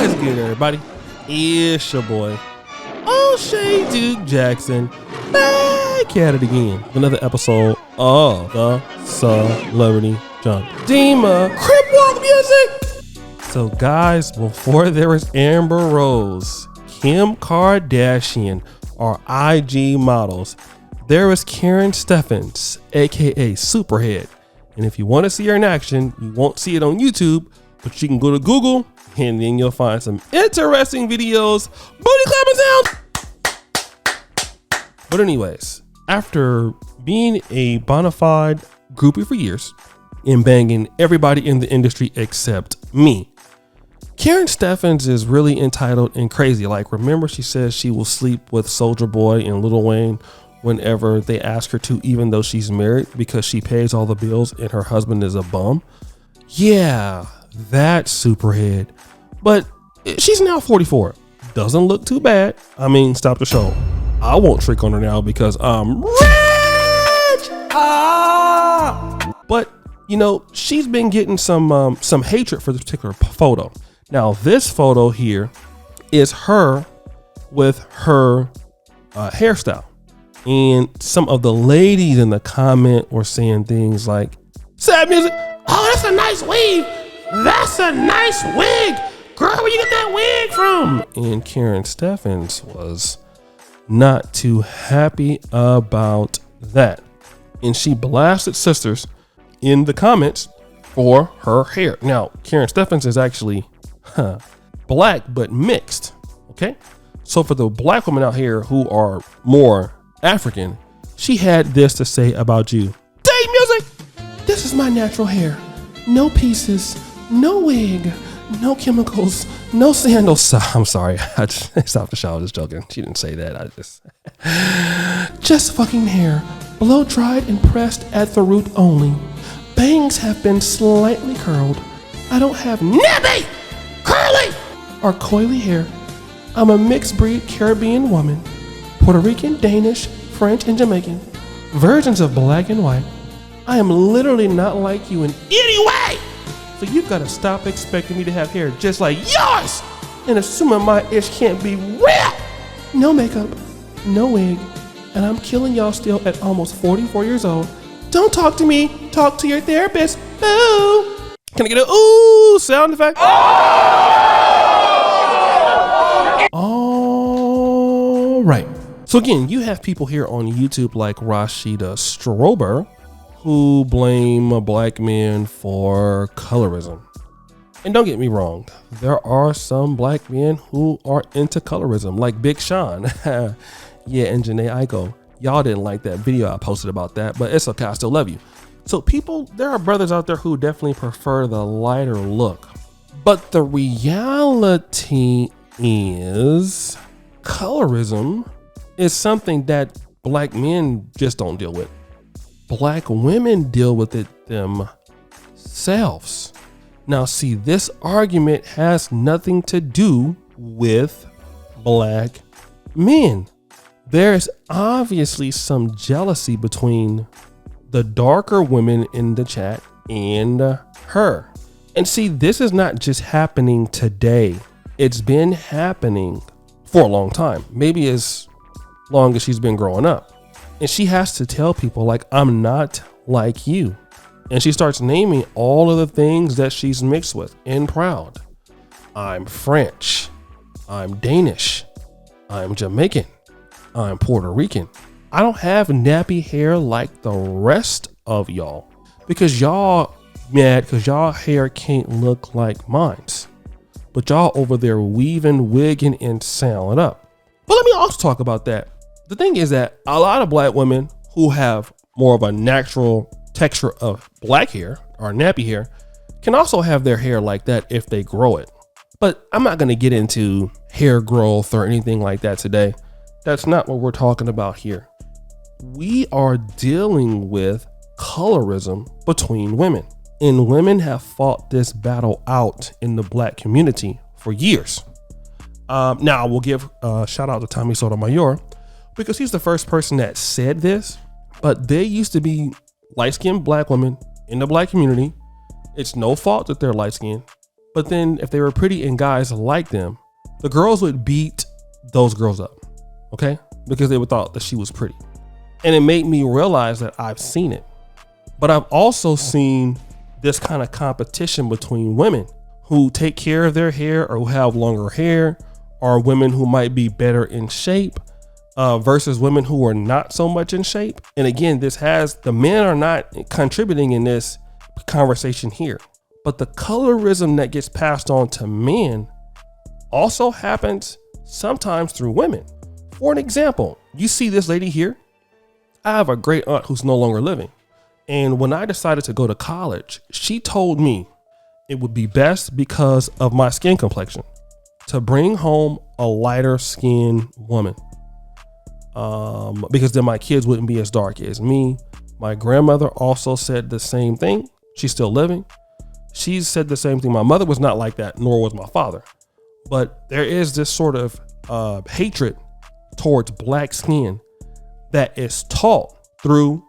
What is good, everybody? It's your boy, O'Shea Duke Jackson, back at it again with another episode of the Celebrity Junk Dima Crip Walk Music. So, guys, before there was Amber Rose, Kim Kardashian, our IG models, there was Karrine Steffans, aka Superhead. And if you want to see her in action, you won't see it on YouTube, but you can go to Google and then you'll find some interesting videos. Booty clapping sounds. But anyways, after being a bona fide groupie for years and banging everybody in the industry except me, Karrine Steffans is really entitled and crazy. Like, remember, she says she will sleep with Soulja Boy and Lil Wayne whenever they ask her to, even though she's married, because she pays all the bills and her husband is a bum. Yeah, that Superhead. But she's now 44. Doesn't look too bad. I mean, stop the show. I won't trick on her now because I'm rich. But you know, she's been getting some hatred for this particular photo. Now, this photo here is her with her hairstyle. And some of the ladies in the comment were saying things like, sad music. Oh, that's a nice weave. That's a nice wig. Girl, where you get that wig from? And Karrine Steffans was not too happy about that. And she blasted sisters in the comments for her hair. Now, Karrine Steffans is actually black, but mixed. Okay. So for the black women out here who are more African, she had this to say about you. Day music. This is my natural hair. No pieces, no wig, no chemicals, no sandals. I'm sorry. I just stopped the show. I was just joking. She didn't say that. Just fucking hair, blow dried and pressed at the root only. Bangs have been slightly curled. I don't have nappy, curly, or coily hair. I'm a mixed breed Caribbean woman. Puerto Rican, Danish, French, and Jamaican. Versions of black and white. I am literally not like you in any way. So you've got to stop expecting me to have hair just like yours and assuming my ish can't be real. No makeup, no wig, and I'm killing y'all still at almost 44 years old. Don't talk to me, talk to your therapist. Boo. Can I get a ooh sound effect? All right. So again, you have people here on YouTube like Rashida Strober who blame black men for colorism. And don't get me wrong, there are some black men who are into colorism, like Big Sean. Yeah, and Janae Aiko. Y'all didn't like that video I posted about that, but it's okay, I still love you. So people, there are brothers out there who definitely prefer the lighter look. But the reality is colorism is something that black men just don't deal with. Black women deal with it themselves. Now, see, this argument has nothing to do with black men. There's obviously some jealousy between the darker women in the chat and her. And see, this is not just happening today. It's been happening for a long time, maybe as long as she's been growing up. And she has to tell people, like, I'm not like you. And she starts naming all of the things that she's mixed with and proud. I'm French. I'm Danish. I'm Jamaican. I'm Puerto Rican. I don't have nappy hair like the rest of y'all because y'all mad because y'all hair can't look like mine's. But y'all over there weaving, wigging, and sounding up. But let me also talk about that. The thing is that a lot of black women who have more of a natural texture of black hair or nappy hair can also have their hair like that if they grow it. But I'm not going to get into hair growth or anything like that today. That's not what we're talking about here. We are dealing with colorism between women, and women have fought this battle out in the black community for years. Now I will give a shout out to Tommy Sotomayor because he's the first person that said this, but they used to be light-skinned black women in the black community. It's no fault that they're light-skinned. But then if they were pretty and guys liked them, the girls would beat those girls up, okay? Because they would thought that she was pretty. And it made me realize that I've seen it. But I've also seen this kind of competition between women who take care of their hair or who have longer hair, or women who might be better in shape versus women who are not so much in shape. And again, the men are not contributing in this conversation here. But the colorism that gets passed on to men also happens sometimes through women. For an example, you see this lady here. I have a great aunt who's no longer living. And when I decided to go to college, she told me it would be best because of my skin complexion to bring home a lighter skinned woman. Because then my kids wouldn't be as dark as me. My grandmother also said the same thing. She's still living. She said the same thing. My mother was not like that, nor was my father. But there is this sort of hatred towards black skin that is taught through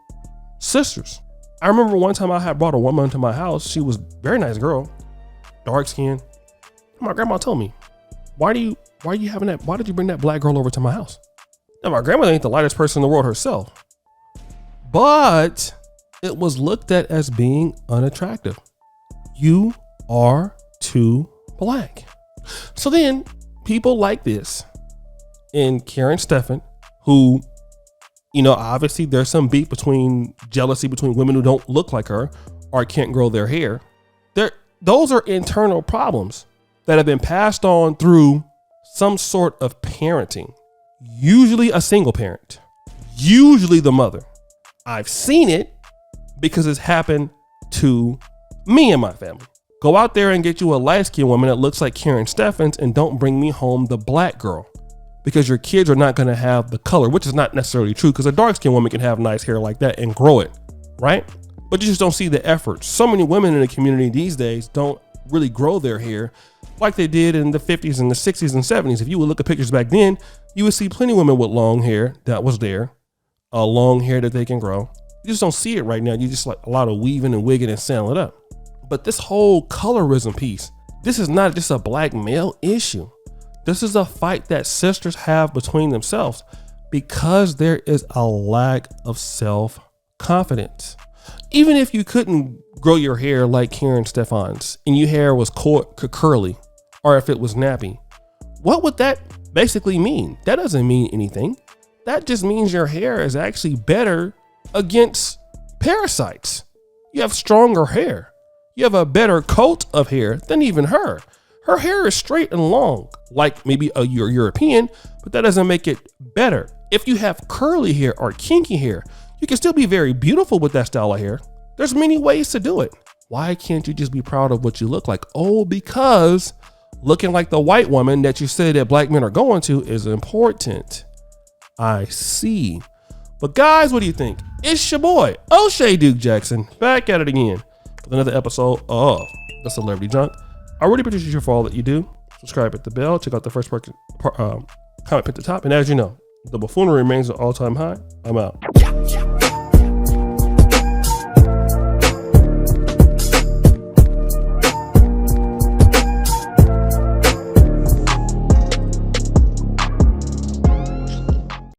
sisters. I remember one time I had brought a woman to my house. She was a very nice girl, dark skin. My grandma told me, why did you bring that black girl over to my house? Now, my grandmother ain't the lightest person in the world herself, but it was looked at as being unattractive. You are too black. So then people like this and Karrine Steffans, who, obviously there's some beef jealousy between women who don't look like her or can't grow their hair. Those are internal problems that have been passed on through some sort of parenting, usually a single parent, usually the mother. I've seen it because it's happened to me and my family. Go out there and get you a light-skinned woman that looks like Karrine Steffans and don't bring me home the black girl, because your kids are not going to have the color, which is not necessarily true, because a dark-skinned woman can have nice hair like that and grow it, right? But you just don't see the effort. So many women in the community these days don't really grow their hair like they did in the 50s and the 60s and 70s. If you would look at pictures back then, you would see plenty of women with long hair that was there, long hair that they can grow. You just don't see it right now. You just like a lot of weaving and wigging and sanding it up. But this whole colorism piece, this is not just a black male issue. This is a fight that sisters have between themselves because there is a lack of self-confidence. Even if you couldn't grow your hair like Karrine Steffans and your hair was curly, or if it was nappy, what would that basically mean? That doesn't mean anything. That just means your hair is actually better against parasites. You have stronger hair. You have a better coat of hair than even her. Her hair is straight and long, like maybe you're European, but that doesn't make it better. If you have curly hair or kinky hair, you can still be very beautiful with that style of hair. There's many ways to do it. Why can't you just be proud of what you look like? Oh, because looking like the white woman that you say that black men are going to is important. I see. But guys, what do you think? It's your boy, O'Shea Duke Jackson, back at it again with another episode of The Celebrity Junk. I really appreciate you for all that you do. Subscribe, hit the bell, check out the first comment at the top. And as you know, the buffoonery remains an all-time high. I'm out.